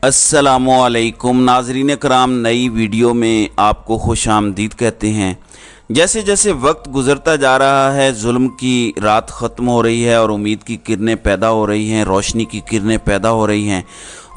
अस्सलामुअलैकुम नाज़रीन कराम, नई वीडियो में आपको खुश आमदीद कहते हैं। जैसे जैसे वक्त गुज़रता जा रहा है, जुल्म की रात ख़त्म हो रही है और उम्मीद की किरणें पैदा हो रही हैं, रोशनी की किरणें पैदा हो रही हैं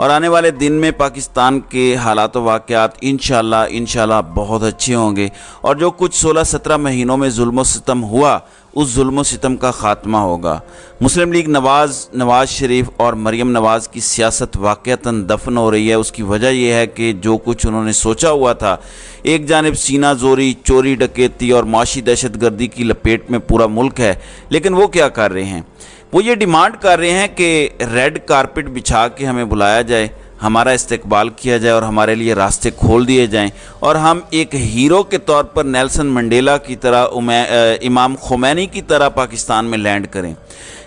और आने वाले दिन में पाकिस्तान के हालात व वाक़यात इंशाअल्लाह बहुत अच्छे होंगे और जो कुछ 16-17 महीनों में जुल्म व सितम हुआ, उस जुल्म व सितम का ख़ात्मा होगा। मुस्लिम लीग नवाज़ शरीफ और मरीम नवाज़ की सियासत वाक़अतन दफन हो रही है। उसकी वजह यह है कि जो कुछ उन्होंने सोचा हुआ था, एक जानिब सीना जोरी, चोरी डकैती और माशी दहशत गर्दी की लपेट में पूरा मुल्क है, लेकिन वो क्या कर रहे हैं? वो ये डिमांड कर रहे हैं कि रेड कारपेट बिछा के हमें बुलाया जाए, हमारा इस्तकबाल किया जाए और हमारे लिए रास्ते खोल दिए जाएं और हम एक हीरो के तौर पर नेल्सन मंडेला की तरह, इमाम खुमैनी की तरह पाकिस्तान में लैंड करें।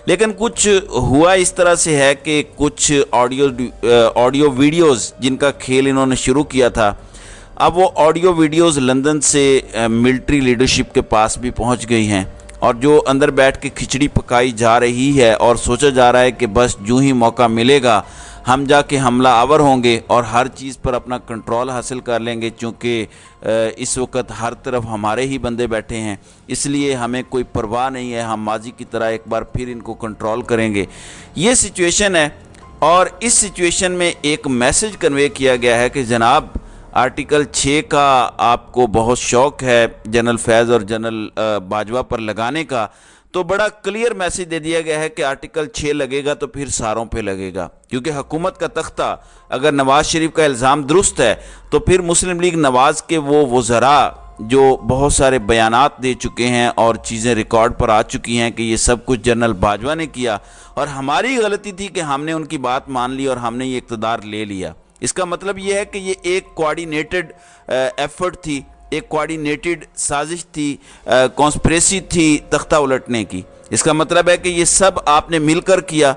लेकिन कुछ हुआ इस तरह से है कि कुछ ऑडियो वीडियोज़ जिनका खेल इन्होंने शुरू किया था, अब वो ऑडियो वीडियोज़ लंदन से मिलिट्री लीडरशिप के पास भी पहुंच गई हैं और जो अंदर बैठ के खिचड़ी पकाई जा रही है और सोचा जा रहा है कि बस यूं ही मौका मिलेगा हम जाके हमला आवर होंगे और हर चीज़ पर अपना कंट्रोल हासिल कर लेंगे, क्योंकि इस वक्त हर तरफ हमारे ही बंदे बैठे हैं, इसलिए हमें कोई परवाह नहीं है, हम माजी की तरह एक बार फिर इनको कंट्रोल करेंगे। ये सिचुएशन है और इस सिचुएशन में एक मैसेज कन्वे किया गया है कि जनाब, आर्टिकल 6 का आपको बहुत शौक़ है जनरल फैज़ और जनरल बाजवा पर लगाने का, तो बड़ा क्लियर मैसेज दे दिया गया है कि आर्टिकल 6 लगेगा तो फिर सारों पे लगेगा, क्योंकि हुकूमत का तख्ता अगर नवाज़ शरीफ का इल्ज़ाम दुरुस्त है तो फिर मुस्लिम लीग नवाज़ के वो वज़रा जो बहुत सारे बयानात दे चुके हैं और चीज़ें रिकॉर्ड पर आ चुकी हैं कि ये सब कुछ जनरल बाजवा ने किया और हमारी गलती थी कि हमने उनकी बात मान ली और हमने ये इक़्तिदार ले लिया। इसका मतलब ये है कि ये एक कोऑर्डिनेटेड एफर्ट थी, एक कोऑर्डिनेटेड साजिश थी, कॉन्स्पिरेसी थी तख्ता उलटने की। इसका मतलब है कि ये सब आपने मिलकर किया।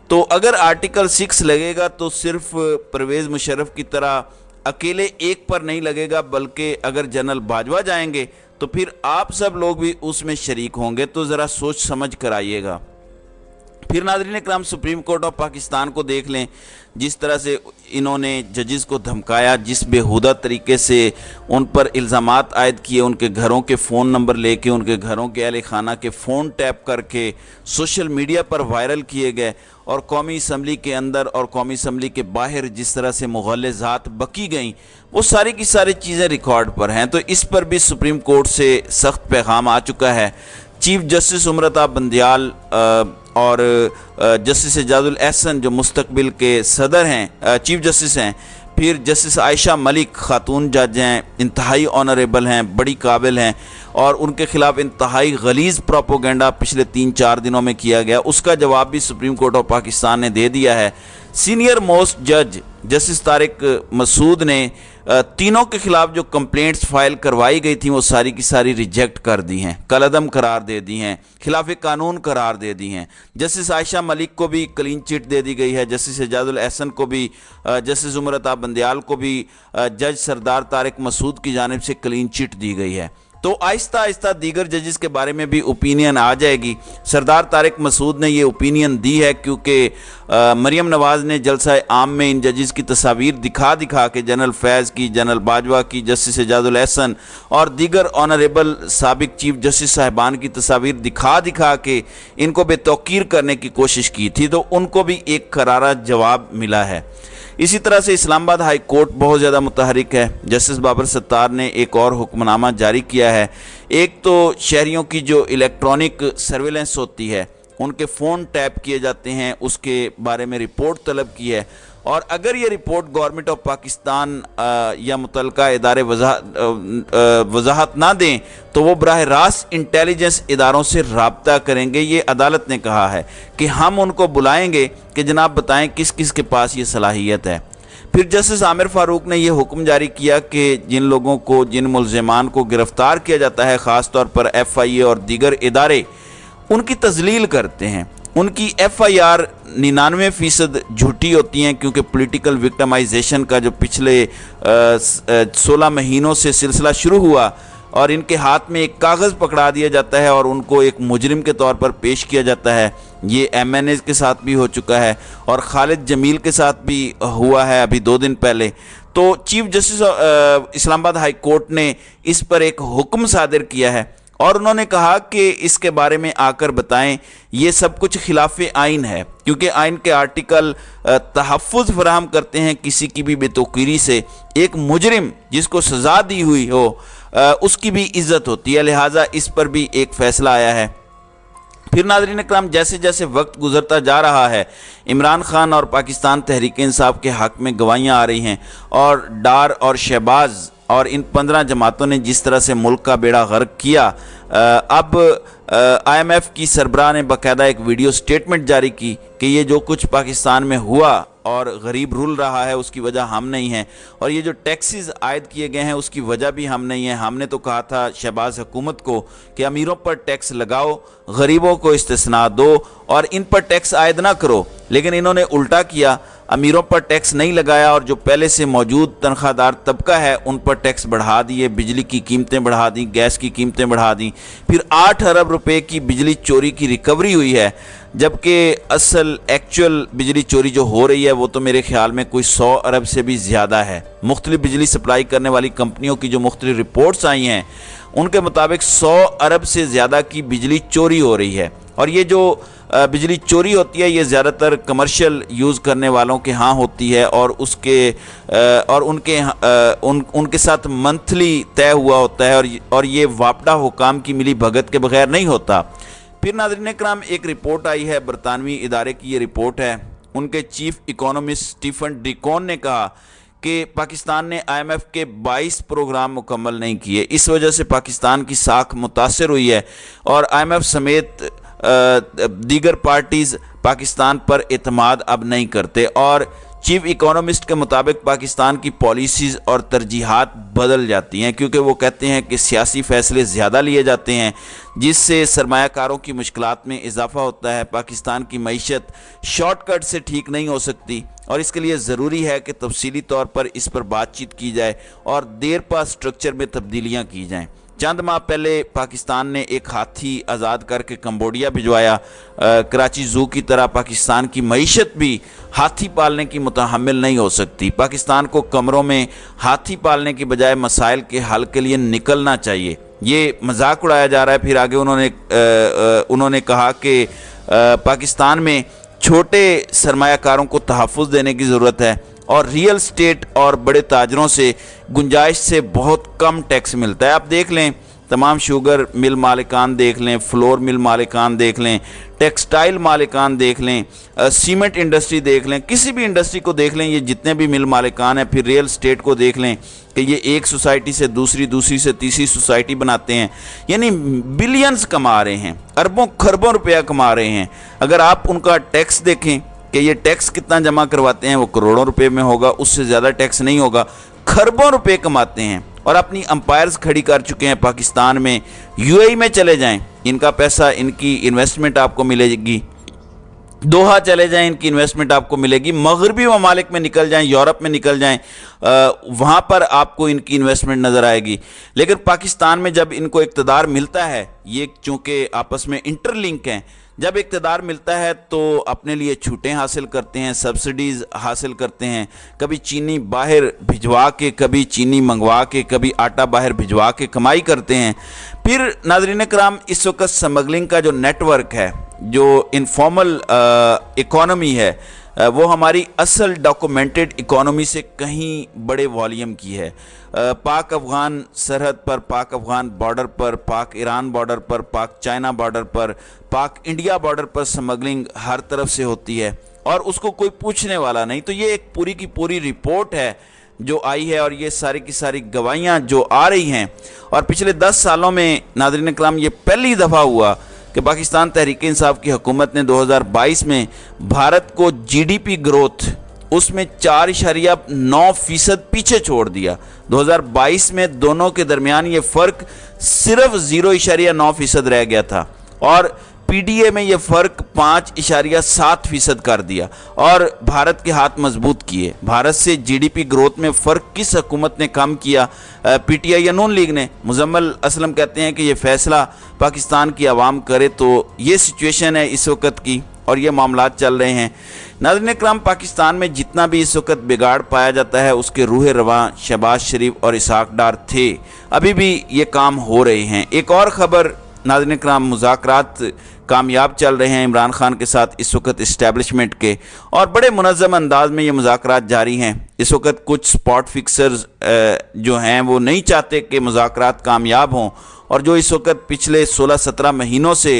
तो अगर आर्टिकल 6 लगेगा तो सिर्फ परवेज़ मुशर्रफ की तरह अकेले एक पर नहीं लगेगा, बल्कि अगर जनरल बाजवा जाएंगे तो फिर आप सब लोग भी उसमें शरीक होंगे। तो ज़रा सोच समझ कर आइएगा। फिर नाज़रीन इकराम, सुप्रीम कोर्ट ऑफ पाकिस्तान को देख लें, जिस तरह से इन्होंने जजेस को धमकाया, जिस बेहुदा तरीके से उन पर इल्ज़ामात आयद किए, उनके घरों के फ़ोन नंबर लेके, उनके घरों के अहल खाना के फ़ोन टैप करके सोशल मीडिया पर वायरल किए गए और कौमी असम्बली के अंदर और कौमी असम्बली के बाहर जिस तरह से मुग़ल्लज़ात बकी गईं, वो सारी की सारी चीज़ें रिकॉर्ड पर हैं। तो इस पर भी सुप्रीम कोर्ट से सख्त पैगाम आ चुका है। चीफ जस्टिस उमरता बंदियाल और जस्टिस एजाजुल एहसन जो मुस्तकबिल के सदर हैं, चीफ जस्टिस हैं, फिर जस्टिस आयशा मलिक खातून जज हैं, इंतहाई ऑनरेबल हैं, बड़ी काबिल हैं और उनके ख़िलाफ़ इंतहाई गलीज़ प्रोपोगेंडा पिछले 3-4 दिनों में किया गया, उसका जवाब भी सुप्रीम कोर्ट ऑफ पाकिस्तान ने दे दिया है। सीनियर मोस्ट जज जस्टिस तारिक मसूद ने तीनों के खिलाफ जो कंप्लेंट्स फाइल करवाई गई थी वो सारी की सारी रिजेक्ट कर दी हैं, कलअदम करार दे दी हैं, खिलाफ कानून करार दे दी हैं। जस्टिस आयशा मलिक को भी क्लीन चिट दे दी गई है, जस्टिस एजाजुल एहसन को भी, जस्टिस उमरता बंदियाल को भी जज सरदार तारिक मसूद की जानिब से क्लीन चिट दी गई है। तो आहिस्ता आहिस्ता दीगर जजेस के बारे में भी ओपिनियन आ जाएगी। सरदार तारिक मसूद ने ये ओपिनियन दी है क्योंकि मरीम नवाज़ ने जलसा आम में इन जजेस की तस्वीर दिखा के जनरल फैज़ की, जनरल बाजवा की, जस्टिस एजाजुल एहसन और दीगर ऑनरेबल साबिक चीफ जस्टिस साहिबान की तस्वीर दिखा के इनको बेतौकीर करने की कोशिश की थी, तो उनको भी एक करारा जवाब मिला है। इसी तरह से इस्लामाबाद हाई कोर्ट बहुत ज़्यादा मुतहरिक है। जस्टिस बाबर सत्तार ने एक और हुक्मनामा जारी किया है। एक तो शहरियों की जो इलेक्ट्रॉनिक सर्विलेंस होती है, उनके फ़ोन टैप किए जाते हैं, उसके बारे में रिपोर्ट तलब की है और अगर ये रिपोर्ट गवर्नमेंट ऑफ पाकिस्तान या मुतलका इदारे वजाहत ना दें तो वो बराह रास्त इंटेलिजेंस इदारों से रब्ता करेंगे। ये अदालत ने कहा है कि हम उनको बुलाएंगे कि जनाब बताएं किस किस के पास ये सलाहियत है। फिर जस्टिस आमिर फ़ारूक ने यह हुक्म जारी किया कि जिन लोगों को, जिन मुल्ज़िमान को गिरफ़्तार किया जाता है, ख़ास तौर पर FIA और दीगर इदारे उनकी तज़लील करते हैं, उनकी FIR 99% झूठी होती हैं, क्योंकि पॉलिटिकल विक्टिमाइजेशन का जो पिछले 16 महीनों से सिलसिला शुरू हुआ और इनके हाथ में एक कागज़ पकड़ा दिया जाता है और उनको एक मुजरिम के तौर पर पेश किया जाता है। یہ MNA کے ساتھ بھی ہو چکا ہے اور خالد جمیل کے ساتھ بھی ہوا ہے ابھی 2 دن پہلے۔ تو چیف جسٹس اسلام آباد ہائی کورٹ نے اس پر ایک حکم صادر کیا ہے اور انہوں نے کہا کہ اس کے بارے میں آ کر بتائیں، یہ سب کچھ خلاف آئین ہے، کیونکہ آئین کے آرٹیکل تحفظ فراہم کرتے ہیں کسی کی بھی بے توقیری سے۔ ایک مجرم جس کو سزا دی ہوئی ہو اس کی بھی عزت ہوتی ہے، لہٰذا اس پر بھی ایک فیصلہ آیا ہے۔ پھر ناظرین اکرام، جیسے جیسے وقت گزرتا جا رہا ہے، عمران خان اور پاکستان تحریک انصاف کے حق میں گواہیاں آ رہی ہیں، اور ڈار اور شہباز اور ان 15 جماعتوں نے جس طرح سے ملک کا بیڑا غرق کیا، اب IMF کی سربراہ نے باقاعدہ ایک ویڈیو سٹیٹمنٹ جاری کی کہ یہ جو کچھ پاکستان میں ہوا اور غریب رول رہا ہے اس کی وجہ ہم نہیں ہیں، اور یہ جو ٹیکسز عائد کیے گئے ہیں اس کی وجہ بھی ہم نہیں ہیں۔ ہم نے تو کہا تھا شہباز حکومت کو کہ امیروں پر ٹیکس لگاؤ، غریبوں کو استثناء دو اور ان پر ٹیکس عائد نہ کرو، لیکن انہوں نے الٹا کیا، امیروں پر ٹیکس نہیں لگایا اور جو پہلے سے موجود تنخواہ دار طبقہ ہے ان پر ٹیکس بڑھا دیے، بجلی کی قیمتیں بڑھا دیں، گیس کی قیمتیں بڑھا دیں۔ پھر 8 ارب روپے کی بجلی چوری کی ریکوری ہوئی ہے، جبکہ اصل ایکچول بجلی چوری جو ہو رہی ہے وہ تو میرے خیال میں کوئی 100 ارب سے بھی زیادہ ہے۔ مختلف بجلی سپلائی کرنے والی کمپنیوں کی جو مختلف رپورٹس آئی ہیں ان کے مطابق 100 ارب سے زیادہ کی بجلی چوری ہو رہی ہے، اور یہ جو بجلی چوری ہوتی ہے یہ زیادہ تر کمرشل یوز کرنے والوں کے ہاں ہوتی ہے، اور ان کے ساتھ منتھلی طے ہوا ہوتا ہے، اور یہ واپڈا حکام کی ملی بھگت کے بغیر نہیں ہوتا۔ پھر ناظرین کرام، ایک رپورٹ آئی ہے، برطانوی ادارے کی یہ رپورٹ ہے، ان کے چیف اکانومسٹ سٹیفن ڈیکون نے کہا کہ پاکستان نے IMF کے 22 پروگرام مکمل نہیں کیے، اس وجہ سے پاکستان کی ساکھ متاثر ہوئی ہے، اور IMF سمیت دیگر پارٹیز پاکستان پر اعتماد اب نہیں کرتے، اور چیف اکانومسٹ کے مطابق پاکستان کی پالیسیز اور ترجیحات بدل جاتی ہیں، کیونکہ وہ کہتے ہیں کہ سیاسی فیصلے زیادہ لیے جاتے ہیں جس سے سرمایہ کاروں کی مشکلات میں اضافہ ہوتا ہے۔ پاکستان کی معیشت شارٹ کٹ سے ٹھیک نہیں ہو سکتی، اور اس کے لیے ضروری ہے کہ تفصیلی طور پر اس پر بات چیت کی جائے اور دیر پا سٹرکچر میں تبدیلیاں کی جائیں۔ چند ماہ پہلے پاکستان نے ایک ہاتھی آزاد کر کے کمبوڈیا بھجوایا، کراچی زو کی طرح پاکستان کی معیشت بھی ہاتھی پالنے کی متحمل نہیں ہو سکتی۔ پاکستان کو کمروں میں ہاتھی پالنے کی بجائے مسائل کے حل کے لیے نکلنا چاہیے۔ یہ مذاق اڑایا جا رہا ہے۔ پھر آگے انہوں نے کہا کہ پاکستان میں چھوٹے سرمایہ کاروں کو تحفظ دینے کی ضرورت ہے، اور ریئل اسٹیٹ اور بڑے تاجروں سے گنجائش سے بہت کم ٹیکس ملتا ہے۔ آپ دیکھ لیں، تمام شوگر مل مالکان دیکھ لیں، فلور مل مالکان دیکھ لیں، ٹیکسٹائل مالکان دیکھ لیں، سیمنٹ انڈسٹری دیکھ لیں، کسی بھی انڈسٹری کو دیکھ لیں، یہ جتنے بھی مل مالکان ہیں، پھر ریئل اسٹیٹ کو دیکھ لیں کہ یہ ایک سوسائٹی سے دوسری سے تیسری سوسائٹی بناتے ہیں، یعنی بلینز کما رہے ہیں، اربوں خربوں روپیہ کما رہے ہیں۔ اگر آپ ان کا ٹیکس دیکھیں کہ یہ ٹیکس کتنا جمع کرواتے ہیں، وہ کروڑوں روپے میں ہوگا، اس سے زیادہ ٹیکس نہیں ہوگا، خربوں روپے کماتے ہیں، اور اپنی امپائرز کھڑی کر چکے ہیں پاکستان میں۔ UAE میں چلے جائیں، ان کا پیسہ، ان کی انویسٹمنٹ آپ کو ملے گی، دوحہ چلے جائیں، ان کی انویسٹمنٹ آپ کو ملے گی، مغربی ممالک میں نکل جائیں، یورپ میں نکل جائیں، وہاں پر آپ کو ان کی انویسٹمنٹ نظر آئے گی۔ لیکن پاکستان میں جب ان کو اقتدار ملتا ہے، یہ چونکہ آپس میں انٹر لنک ہیں، جب اقتدار ملتا ہے تو اپنے لیے چھوٹیں حاصل کرتے ہیں، سبسڈیز حاصل کرتے ہیں، کبھی چینی باہر بھجوا کے، کبھی چینی منگوا کے، کبھی آٹا باہر بھجوا کے کمائی کرتے ہیں۔ پھر ناظرین کرام، اس وقت سمگلنگ کا جو نیٹ ورک ہے، جو انفارمل اکانومی ہے، وہ ہماری اصل ڈاکومنٹڈ اکانومی سے کہیں بڑے والیوم کی ہے۔ پاک افغان سرحد پر، پاک افغان بارڈر پر، پاک ایران بارڈر پر، پاک چائنا بارڈر پر، پاک انڈیا بارڈر پر سمگلنگ ہر طرف سے ہوتی ہے، اور اس کو کوئی پوچھنے والا نہیں۔ تو یہ ایک پوری کی پوری رپورٹ ہے جو آئی ہے، اور یہ ساری کی ساری گواہیاں جو آ رہی ہیں، اور پچھلے 10 سالوں میں ناظرین اکرام یہ پہلی دفعہ ہوا کہ پاکستان تحریک انصاف کی حکومت نے 2022 میں بھارت کو GDP گروتھ اس میں 4.9% پیچھے چھوڑ دیا۔ 2022 میں دونوں کے درمیان یہ فرق صرف 0.9% رہ گیا تھا، اور PDA میں یہ فرق 5.7% کر دیا، اور بھارت کے ہاتھ مضبوط کیے۔ بھارت سے GDP گروتھ میں فرق کس حکومت نے کم کیا؟ PTI یا نون لیگ نے؟ مزمل اسلم کہتے ہیں کہ یہ فیصلہ پاکستان کی عوام کرے۔ تو یہ سچویشن ہے اس وقت کی۔ और ये मामलात चल रहे हैं। नाज़रीन इकराम, पाकिस्तान में जितना भी इस वक्त बिगाड़ पाया जाता है उसके रूह रवां शहबाज शरीफ और इसहाक डार थे, अभी भी ये काम हो रहे हैं। एक और ख़बर नाज़रीन इकराम, मुज़ाकरात कामयाब चल रहे हैं इमरान खान के साथ इस वक्त इस्टेब्लिशमेंट के, और बड़े मुनज़्ज़म अंदाज में ये मुज़ाकरात जारी हैं। इस वक्त कुछ स्पॉट फिक्सर्स जो हैं वो नहीं चाहते कि मुज़ाकरात कामयाब हों, और जो इस वक्त पिछले 16-17 महीनों से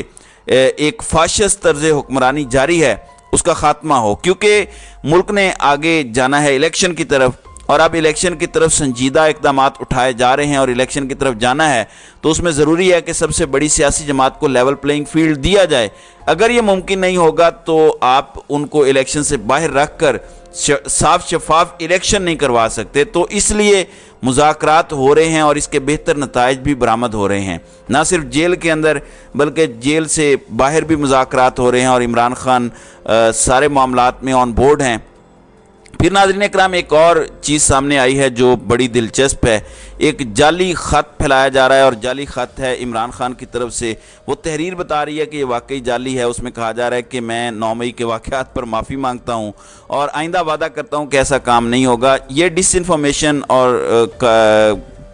एक फाशिस्ट तर्ज़ हुक्मरानी जारी है उसका ख़ात्मा हो, क्योंकि मुल्क ने आगे जाना है इलेक्शन की तरफ, और अब इलेक्शन की तरफ संजीदा इक़दामात उठाए जा रहे हैं और इलेक्शन की तरफ जाना है तो उसमें ज़रूरी है कि सबसे बड़ी सियासी जमात को लेवल प्लेइंग फील्ड दिया जाए। अगर ये मुमकिन नहीं होगा तो आप उनको इलेक्शन से बाहर रख कर साफ शफाफ इलेक्शन नहीं करवा सकते। तो इसलिए मुज़ाकरात हो रहे हैं और इसके बेहतर नताइज भी बरामद हो रहे हैं। ना सिर्फ जेल के अंदर बल्कि जेल से बाहर भी मुज़ाकरात हो रहे हैं और इमरान खान सारे मामलात में ऑन बोर्ड हैं। फिर नाज़रीन इकराम, एक और चीज़ सामने आई है जो बड़ी दिलचस्प है। एक जाली ख़त फैलाया जा रहा है, और जाली ख़त है इमरान खान की तरफ से। वो तहरीर बता रही है कि ये वाकई जाली है। उसमें कहा जा रहा है कि मैं 9 मई के वाक़यात पर माफ़ी मांगता हूँ और आइंदा वादा करता हूँ कि ऐसा काम नहीं होगा। ये डिसइंफॉर्मेशन और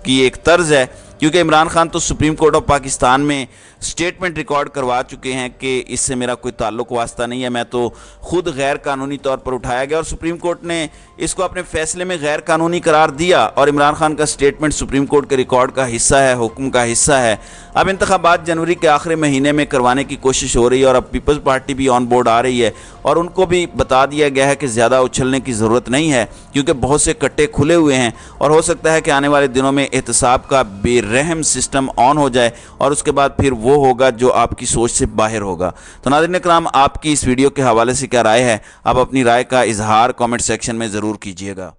की एक तर्ज़ है, क्योंकि इमरान खान तो सुप्रीम कोर्ट ऑफ पाकिस्तान में स्टेटमेंट रिकॉर्ड करवा चुके हैं कि इससे मेरा कोई ताल्लुक़ वास्ता नहीं है, मैं तो ख़ुद गैर कानूनी तौर पर उठाया गया, और सुप्रीम कोर्ट ने इसको अपने फ़ैसले में गैर कानूनी करार दिया। और इमरान खान का स्टेटमेंट सुप्रीम कोर्ट के रिकॉर्ड का हिस्सा है, हुक्म का हिस्सा है। अब इंतखाबात जनवरी के आखिरी महीने में करवाने की कोशिश हो रही है, और अब पीपल्स पार्टी भी ऑन बोर्ड आ रही है, और उनको भी बता दिया गया है कि ज़्यादा उछलने की ज़रूरत नहीं है, क्योंकि बहुत से कट्टे खुले हुए हैं, और हो सकता है कि आने वाले दिनों में एहतसाब का बेरहम सिस्टम ऑन हो जाए, और उसके बाद फिर वो होगा जो आपकी सोच से बाहर होगा। तो नाज़रीन इकराम, आपकी इस वीडियो के हवाले से क्या राय है? आप अपनी राय का इजहार कमेंट सेक्शन में ज़रूर कीजिएगा।